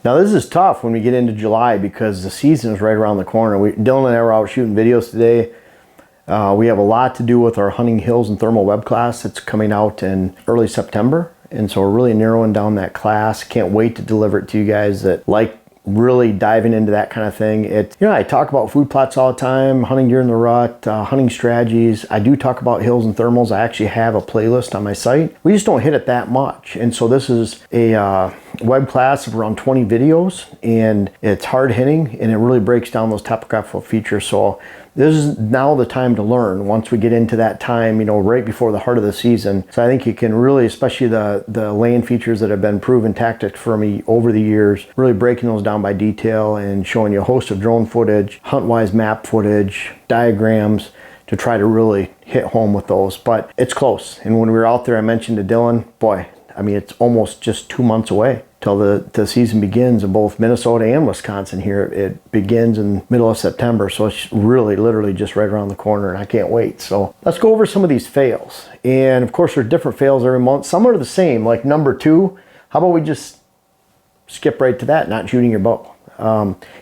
Now this is tough when we get into July because the season is right around the corner. Dylan and I were out shooting videos today. We have a lot to do with our hunting hills and thermal web class that's coming out in early September. And so we're really narrowing down that class. Can't wait to deliver it to you guys that like really diving into that kind of thing. I talk about food plots all the time, hunting deer in the rut, hunting strategies. I do talk about hills and thermals. I actually have a playlist on my site. We just don't hit it that much. And so this is a web class of around 20 videos, and it's hard hitting, and it really breaks down those topographical features. So this is now the time to learn once we get into that time, right before the heart of the season. So I think you can really, especially the land features that have been proven tactics for me over the years, really breaking those down by detail and showing you a host of drone footage, hunt-wise map footage, diagrams, to try to really hit home with those. But it's close. And when we were out there, I mentioned to Dylan, boy, it's almost just 2 months away till the season begins in both Minnesota and Wisconsin here. It begins in the middle of September, so it's really literally just right around the corner, and I can't wait. So let's go over some of these fails. And of course, there's different fails every month. Some are the same, like number 2. How about we just skip right to that, not shooting your bow?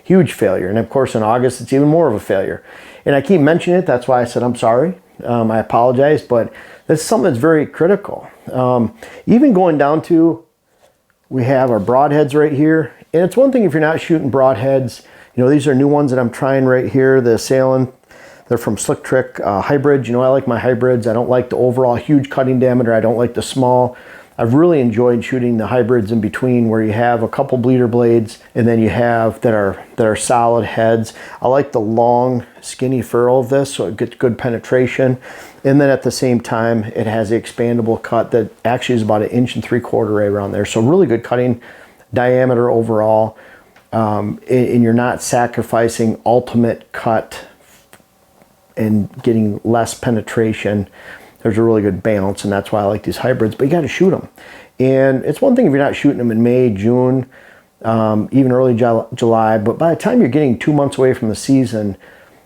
Huge failure. And of course, in August, it's even more of a failure. And I keep mentioning it. That's why I said I'm sorry. I apologize, but that's something that's very critical. Even going down to, we have our broadheads right here. And it's one thing if you're not shooting broadheads. These are new ones that I'm trying right here, the Salem. They're from Slick Trick hybrids. I like my hybrids. I don't like the overall huge cutting diameter. I don't like the small. I've really enjoyed shooting the hybrids in between, where you have a couple bleeder blades and then you have that are solid heads. I like the long skinny furrow of this, so it gets good penetration. And then at the same time, it has the expandable cut that actually is about 1 3/4 inches right around there. So really good cutting diameter overall. And you're not sacrificing ultimate cut and getting less penetration. There's a really good balance, and that's why I like these hybrids, but you got to shoot them. And it's one thing if you're not shooting them in May, June, even early July, but by the time you're getting 2 months away from the season,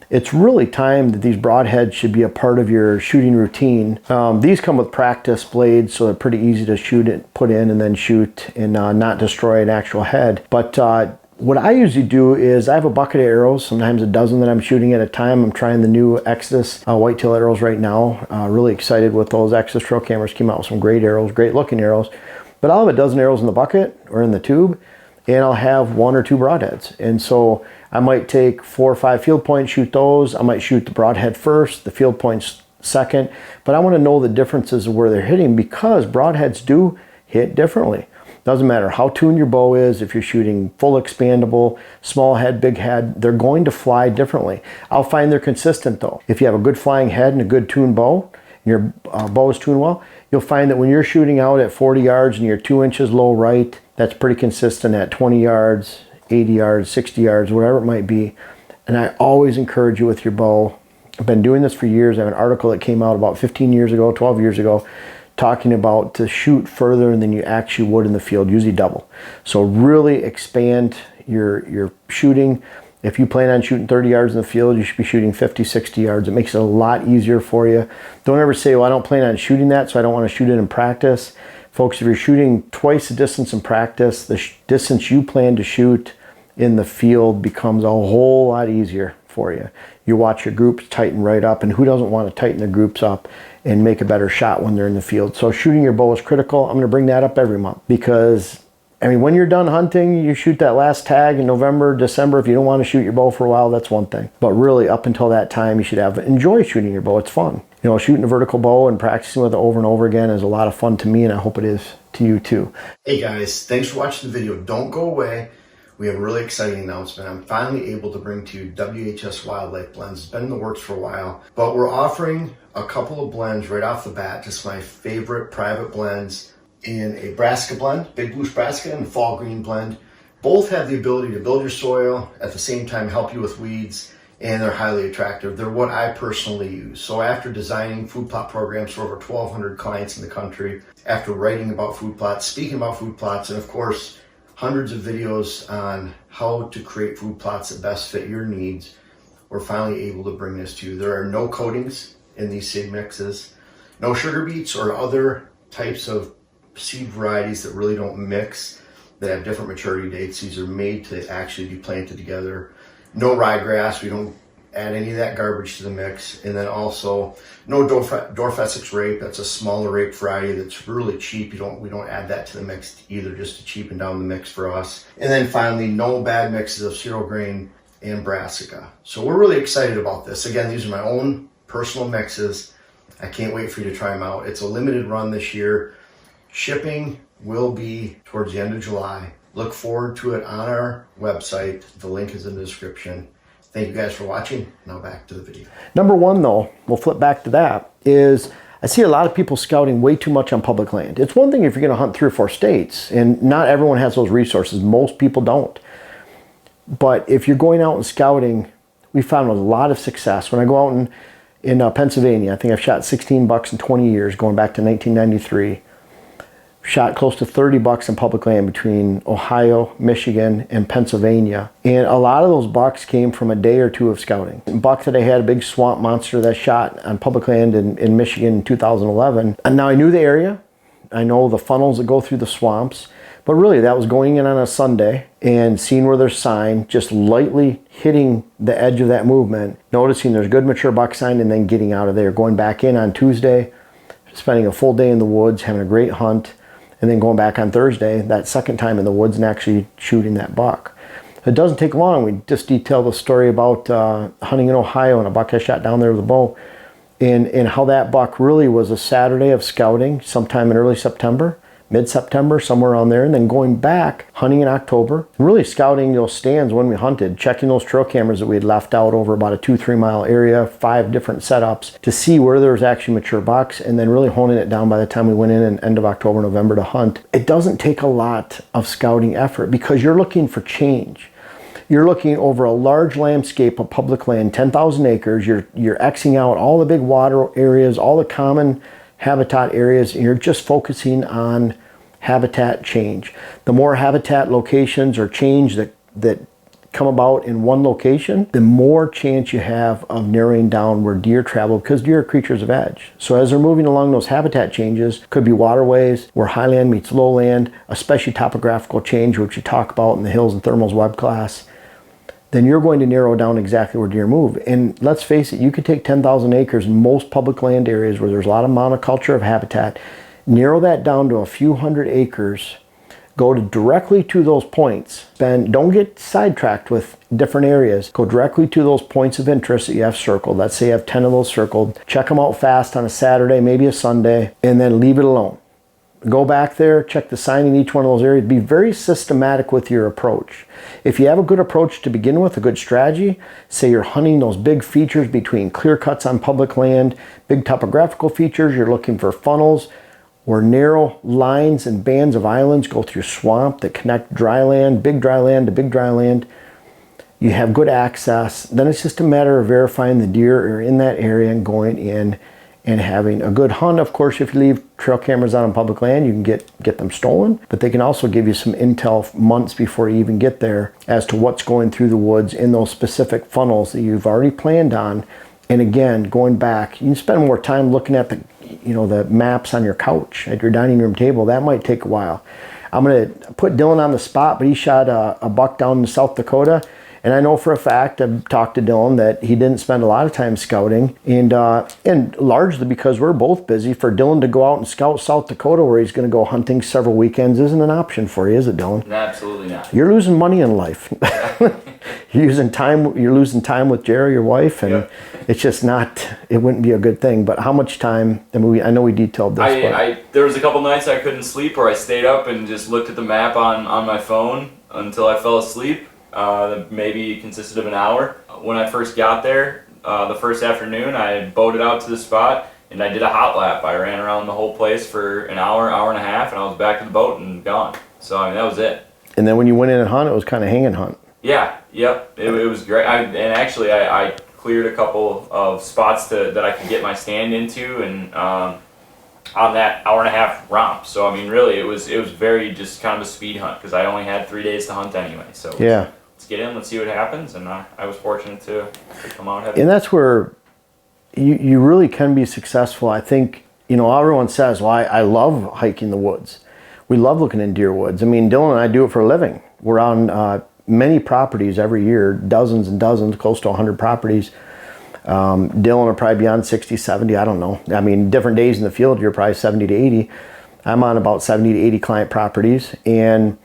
it's really time that these broadheads should be a part of your shooting routine. These come with practice blades, so they're pretty easy to shoot it, put in, and then shoot and not destroy an actual head. But what I usually do is I have a bucket of arrows, sometimes a dozen that I'm shooting at a time. I'm trying the new Exodus whitetail arrows right now. Really excited with those. Exodus trail cameras came out with some great arrows, great looking arrows. But I'll have a dozen arrows in the bucket or in the tube, and I'll have 1 or 2 broadheads. And so I might take 4 or 5 field points, shoot those. I might shoot the broadhead first, the field points second. But I want to know the differences of where they're hitting, because broadheads do hit differently. Doesn't matter how tuned your bow is, if you're shooting full expandable, small head, big head, they're going to fly differently. I'll find they're consistent though. If you have a good flying head and a good tuned bow, and your bow is tuned well, you'll find that when you're shooting out at 40 yards and you're 2 inches low right, that's pretty consistent at 20 yards, 80 yards, 60 yards, whatever it might be. And I always encourage you with your bow. I've been doing this for years. I have an article that came out about 15 years ago, 12 years ago, talking about to shoot further than you actually would in the field, usually double. So really expand your shooting. If you plan on shooting 30 yards in the field, you should be shooting 50, 60 yards. It makes it a lot easier for you. Don't ever say, well, I don't plan on shooting that, so I don't want to shoot it in practice. Folks, if you're shooting twice the distance in practice, the distance you plan to shoot in the field becomes a whole lot easier for you. You watch your groups tighten right up, and who doesn't want to tighten their groups up and make a better shot when they're in the field? So shooting your bow is critical. I'm going to bring that up every month, because when you're done hunting, you shoot that last tag in November, December. If you don't want to shoot your bow for a while, that's one thing. But really, up until that time, you should enjoy shooting your bow. It's fun. Shooting a vertical bow and practicing with it over and over again is a lot of fun to me, and I hope it is to you too. Hey guys, thanks for watching the video. Don't go away. We have a really exciting announcement. I'm finally able to bring to you WHS Wildlife Blends. It's been in the works for a while, but we're offering a couple of blends right off the bat, just my favorite private blends, in a brassica blend, Big Blue brassica, and a fall green blend. Both have the ability to build your soil, at the same time help you with weeds, and they're highly attractive. They're what I personally use. So after designing food plot programs for over 1,200 clients in the country, after writing about food plots, speaking about food plots, and of course, hundreds of videos on how to create food plots that best fit your needs, we're finally able to bring this to you. There are no coatings in these seed mixes, no sugar beets or other types of seed varieties that really don't mix that have different maturity dates. These are made to actually be planted together. No ryegrass. We don't add any of that garbage to the mix. And then also no dwarf Essex rape. That's a smaller rape variety that's really cheap. We don't add that to the mix either, just to cheapen down the mix for us. And then finally, no bad mixes of cereal grain and brassica. So we're really excited about this. Again, these are my own personal mixes. I can't wait for you to try them out. It's a limited run this year. Shipping will be towards the end of July. Look forward to it on our website. The link is in the description. Thank you guys for watching. Now back to the video. Number one, though, we'll flip back to that, is I see a lot of people scouting way too much on public land. It's one thing if you're going to hunt 3 or 4 states, and not everyone has those resources. Most people don't. But if you're going out and scouting, we found a lot of success. When I go out in Pennsylvania, I think I've shot 16 bucks in 20 years, going back to 1993. Shot close to 30 bucks in public land between Ohio, Michigan, and Pennsylvania. And a lot of those bucks came from a day or two of scouting. A buck that I had, a big swamp monster that shot on public land in Michigan in 2011. And now I knew the area. I know the funnels that go through the swamps. But really, that was going in on a Sunday and seeing where there's sign, just lightly hitting the edge of that movement, noticing there's good mature buck sign, and then getting out of there. Going back in on Tuesday, spending a full day in the woods, having a great hunt, and then going back on Thursday, that second time in the woods, and actually shooting that buck. It doesn't take long. We just detailed the story about hunting in Ohio and a buck I shot down there with a bow, and how that buck really was a Saturday of scouting sometime in early September, mid-September, somewhere around there, and then going back, hunting in October, really scouting those stands when we hunted, checking those trail cameras that we had left out over about a 2-3 mile area, 5 different setups to see where there was actually mature bucks, and then really honing it down by the time we went in end of October, November to hunt. It doesn't take a lot of scouting effort because you're looking for change. You're looking over a large landscape of public land, 10,000 acres. You're Xing out all the big water areas, all the common habitat areas, and you're just focusing on habitat change. The more habitat locations or change that come about in one location, the more chance you have of narrowing down where deer travel, because deer are creatures of edge. So as they're moving along those habitat changes, could be waterways where highland meets lowland, especially topographical change, which you talk about in the Hills and Thermals web class, then you're going to narrow down exactly where deer move. And let's face it, you could take 10,000 acres in most public land areas where there's a lot of monoculture of habitat, narrow that down to a few hundred acres, go directly to those points. Don't get sidetracked with different areas. Go directly to those points of interest that you have circled. Let's say you have 10 of those circled. Check them out fast on a Saturday, maybe a Sunday, and then leave it alone. Go back there, check the sign in each one of those areas. Be very systematic with your approach. If you have a good approach to begin with, a good strategy, say you're hunting those big features between clear cuts on public land, big topographical features, you're looking for funnels where narrow lines and bands of islands go through swamp that connect dry land, big dry land to big dry land. You have good access. Then it's just a matter of verifying the deer are in that area and going in and having a good hunt. Of course, if you leave trail cameras out on public land, you can get them stolen, but they can also give you some intel months before you even get there as to what's going through the woods in those specific funnels that you've already planned on. And again, going back, you can spend more time looking at the maps on your couch at your dining room table. That might take a while. I'm going to put Dylan on the spot, but he shot a buck down in South Dakota. And I know for a fact, I've talked to Dylan, that he didn't spend a lot of time scouting, and largely because we're both busy. For Dylan to go out and scout South Dakota, where he's going to go hunting several weekends, isn't an option for you, is it, Dylan? No, absolutely not. You're losing money in life. You're losing time with Jerry, your wife, and yep. It's just not. It wouldn't be a good thing. But how much time? I know we detailed this. There was a couple nights I couldn't sleep, where I stayed up and just looked at the map on my phone until I fell asleep. Maybe consisted of an hour. When I first got there, the first afternoon, I boated out to the spot and I did a hot lap. I ran around the whole place for an hour and a half, and I was back to the boat and gone. So I mean, that was it. And then when you went in and hunt, it was kind of hang and hunt. Yeah, yep, it was great. I cleared a couple of spots that I could get my stand into, and on that hour and a half romp. So I mean, really, it was very just kind of a speed hunt, because I only had 3 days to hunt anyway. So yeah. Let's get in, let's see what happens, and I was fortunate to come out heavy. And that's where you really can be successful. I think, everyone says, well, I love hiking the woods. We love looking in deer woods. I mean, Dylan and I do it for a living. We're on many properties every year, dozens and dozens, close to 100 properties. Dylan will probably be on 60, 70, I don't know. I mean, different days in the field, you're probably 70 to 80. I'm on about 70 to 80 client properties, and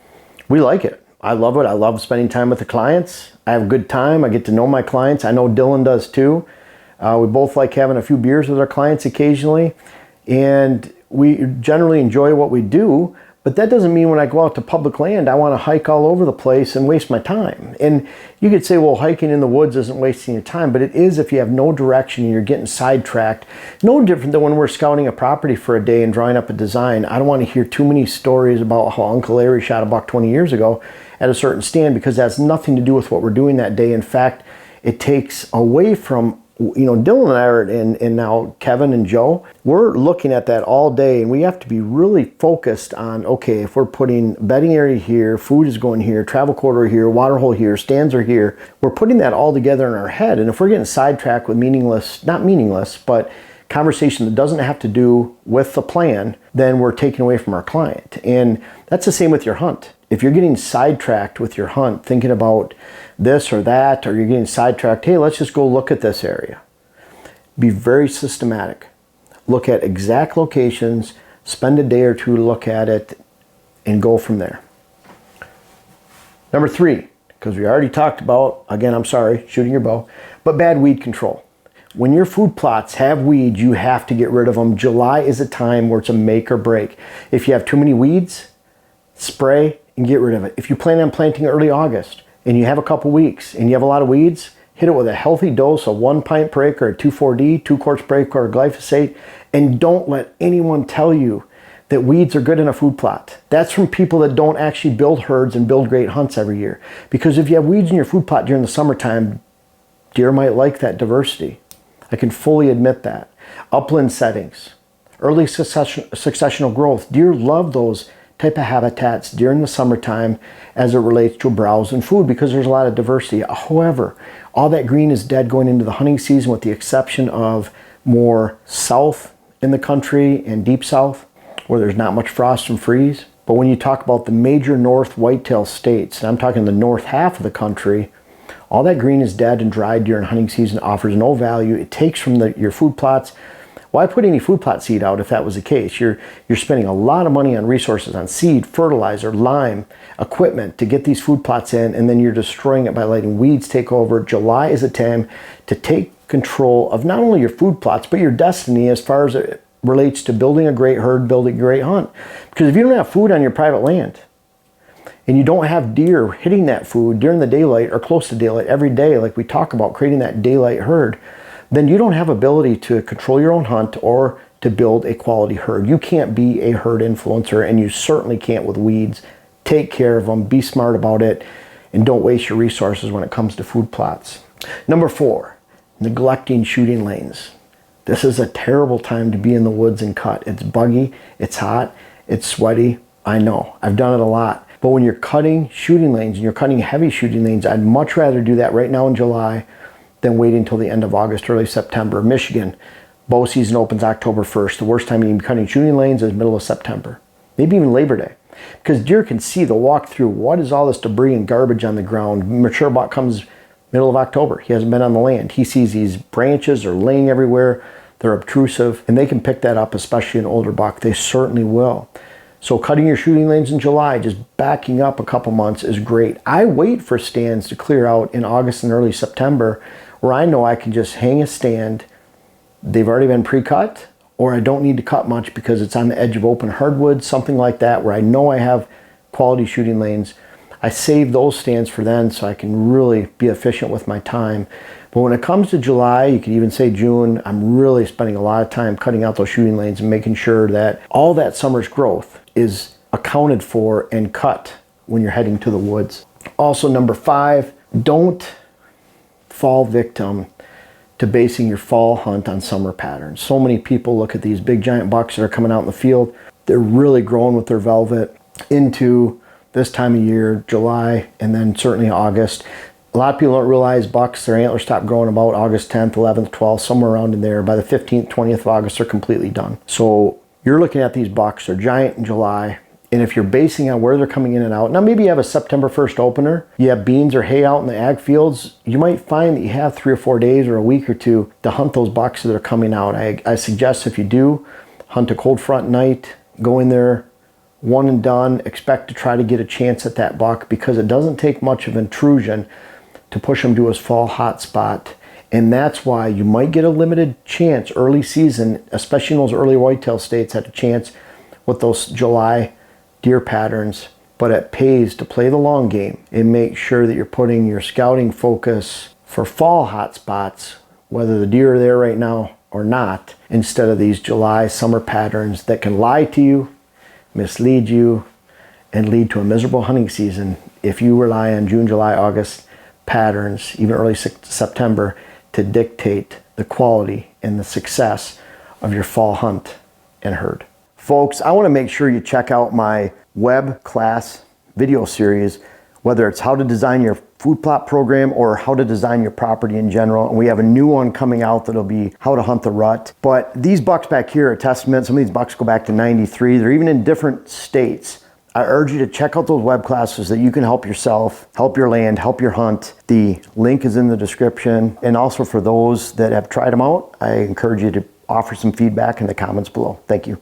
we like it. I love it. I love spending time with the clients. I have a good time. I get to know my clients. I know Dylan does too. We both like having a few beers with our clients occasionally, and we generally enjoy what we do. But that doesn't mean when I go out to public land, I want to hike all over the place and waste my time. And you could say, well, hiking in the woods isn't wasting your time, but it is if you have no direction and you're getting sidetracked. No different than when we're scouting a property for a day and drawing up a design. I don't want to hear too many stories about how Uncle Larry shot a buck 20 years ago at a certain stand, because that has nothing to do with what we're doing that day. In fact, it takes away from, Dylan and I are, and now Kevin and Joe, we're looking at that all day, and we have to be really focused on, okay, if we're putting bedding area here, food is going here, travel corridor here, water hole here, stands are here, we're putting that all together in our head. And if we're getting sidetracked with not meaningless, but conversation that doesn't have to do with the plan, then we're taking away from our client. And that's the same with your hunt. If you're getting sidetracked with your hunt, thinking about this or that, or you're getting sidetracked, hey, let's just go look at this area. Be very systematic. Look at exact locations, spend a day or two to look at it, and go from there. Number 3, because we already talked about, again, I'm sorry, shooting your bow, but bad weed control. When your food plots have weeds, you have to get rid of them. July is a time where it's a make or break. If you have too many weeds, spray and get rid of it. If you plan on planting early August and you have a couple weeks and you have a lot of weeds, hit it with a healthy dose of 1 pint per acre, a 2,4-D, 2 quarts per acre, or glyphosate, and don't let anyone tell you that weeds are good in a food plot. That's from people that don't actually build herds and build great hunts every year. Because if you have weeds in your food plot during the summertime, deer might like that diversity. I can fully admit that. Upland settings, early successional growth. Deer love those type of habitats during the summertime as it relates to browse and food, because there's a lot of diversity. However, all that green is dead going into the hunting season, with the exception of more south in the country and deep south where there's not much frost and freeze. But when you talk about the major north whitetail states, and I'm talking the north half of the country, all that green is dead and dried during hunting season, offers no value. It takes from your food plots. Why put any food plot seed out if that was the case? You're spending a lot of money on resources, on seed, fertilizer, lime, equipment to get these food plots in, and then you're destroying it by letting weeds take over. July is a time to take control of not only your food plots, but your destiny as far as it relates to building a great herd, building a great hunt. Because if you don't have food on your private land, and you don't have deer hitting that food during the daylight or close to daylight every day, like we talk about creating that daylight herd, then you don't have ability to control your own hunt or to build a quality herd. You can't be a herd influencer, and you certainly can't with weeds. Take care of them, be smart about it, and don't waste your resources when it comes to food plots. Number 4, neglecting shooting lanes. This is a terrible time to be in the woods and cut. It's buggy, it's hot, it's sweaty. I know, I've done it a lot. But when you're cutting shooting lanes and you're cutting heavy shooting lanes, I'd much rather do that right now in July than wait until the end of August, early September. Michigan, bow season opens October 1st. The worst time you can be cutting shooting lanes is middle of September, maybe even Labor Day. Because deer can see, they'll walk through, what is all this debris and garbage on the ground? Mature buck comes middle of October. He hasn't been on the land. He sees these branches are laying everywhere. They're obtrusive, and they can pick that up, especially an older buck. They certainly will. So cutting your shooting lanes in July, just backing up a couple months, is great. I wait for stands to clear out in August and early September, where I know I can just hang a stand. They've already been pre-cut, or I don't need to cut much because it's on the edge of open hardwood, something like that, where I know I have quality shooting lanes. I save those stands for then so I can really be efficient with my time. But when it comes to July, you could even say June, I'm really spending a lot of time cutting out those shooting lanes and making sure that all that summer's growth is accounted for and cut when you're heading to the woods. Also, number 5, don't fall victim to basing your fall hunt on summer patterns. So many people look at these big giant bucks that are coming out in the field. They're really growing with their velvet into this time of year, July, and then certainly August. A lot of people don't realize bucks, their antlers stop growing about August 10th, 11th, 12th, somewhere around in there. By the 15th, 20th of August, they're completely done. So you're looking at these bucks, they're giant in July, And if you're basing on where they're coming in and out, now maybe you have a September 1st opener, you have beans or hay out in the ag fields, you might find that you have 3 or 4 days or a week or two to hunt those bucks that are coming out. I suggest if you do, hunt a cold front night, go in there, one and done, expect to try to get a chance at that buck, because it doesn't take much of intrusion to push him to his fall hot spot. And that's why you might get a limited chance early season, especially in those early whitetail states, had a chance with those July deer patterns. But it pays to play the long game and make sure that you're putting your scouting focus for fall hot spots, whether the deer are there right now or not, instead of these July summer patterns that can lie to you, mislead you, and lead to a miserable hunting season if you rely on June, July, August patterns, even early September, to dictate the quality and the success of your fall hunt and herd. Folks, I want to make sure you check out my web class video series, whether it's how to design your food plot program or how to design your property in general. And we have a new one coming out that'll be how to hunt the rut. But these bucks back here are a testament. Some of these bucks go back to 93. They're even in different states. I urge you to check out those web classes so that you can help yourself, help your land, help your hunt. The link is in the description. And also for those that have tried them out, I encourage you to offer some feedback in the comments below. Thank you.